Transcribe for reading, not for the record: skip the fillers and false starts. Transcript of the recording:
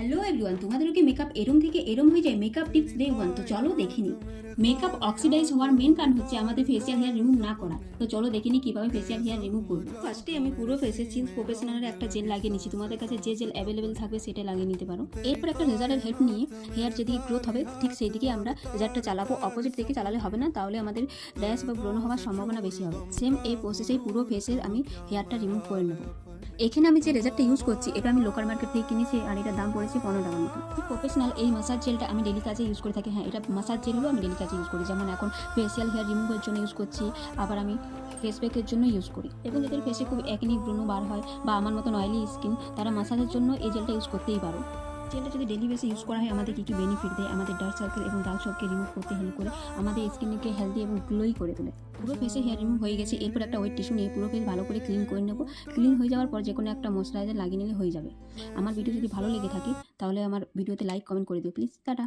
Hello everyone, তোমাদেরকে makeup এরম থেকে এরম হয়ে যায়। মেকআপ টিপস ডে 1, তো চলো দেখে নিই। মেকআপ অক্সিডাইজ হওয়ার মেন কারণ হচ্ছে আমাদের ফেসিয়াল হেয়ার রিমুভ না করা। তো চলো দেখে নিই কিভাবে ফেসিয়াল হেয়ার রিমুভ করবো। ফার্স্টে আমি পুরো ফেসে চিন্স প্রফেশনালের একটা জেল লাগিয়ে নিচ্ছি। তোমাদের কাছে যে জেল অ্যাভেলেবেল থাকবে সেটা লাগিয়ে নিতে পারো। এরপর একটা রেজারের হেল্প নিয়ে হেয়ার যেদিকে গ্রোথ হবে ঠিক সেই দিকে আমরা রেজারটা চালাবো। অপোজিট দিকে চালালে হবে না, তাহলে আমাদের র্যাশ বা ব্রণ হওয়ার সম্ভাবনা বেশি হবে। সেম এই প্রসেসেই পুরো ফেসের আমি হেয়ারটা রিমুভ করে নেবো। এখানে আমি যে রেজারটা ইউজ করছি এটা আমি লোকাল মার্কেট থেকে কিনেছি, আর এটার দাম পড়েছে 15 টাকার মতো। প্রফেশনাল এই মাসাজ জেলটা আমি ডেলি কাজে ইউজ করে থাকি। হ্যাঁ, এটা মাসাজ জেলগুলো আমি ডেলি কাজে ইউজ করি। যেমন এখন ফেসিয়াল হেয়ার রিমুভের জন্য ইউজ করছি, আবার আমি ফেস প্যাকের জন্য ইউজ করি। এবং যাদের ফেসে খুব একনি ব্রণ বার হয় বা আমার মতন অয়েলি স্কিন, তারা মাসাজের জন্য এই জেলটা ইউজ করতেই পারো। জেলটা যদি ডেলি বেসে ইউজ করা হয় আমাদের কী কী বেনিফিট দেয়, আমাদের ডার্ক সার্কেল এবং ডার্ক স্পটকে রিমুভ করতে হেল্প করে, আমাদের স্কিনকে হেলদি এবং গ্লোই করে তোলে। পুরো ফেসে হেয়ার রিমুভ হয়ে গেছে। এরপর একটা ওয়েট টিস্যু নিয়ে পুরো ফেস ভালো করে ক্লিন করে নেবো। ক্লিন হয়ে যাওয়ার পর যে কোনো একটা ময়শ্চারাইজার লাগিয়ে নিলে হয়ে যাবে। আমার ভিডিও যদি ভালো লেগে থাকে তাহলে আমার ভিডিওতে লাইক কমেন্ট করে দিও প্লিজ। টাটা।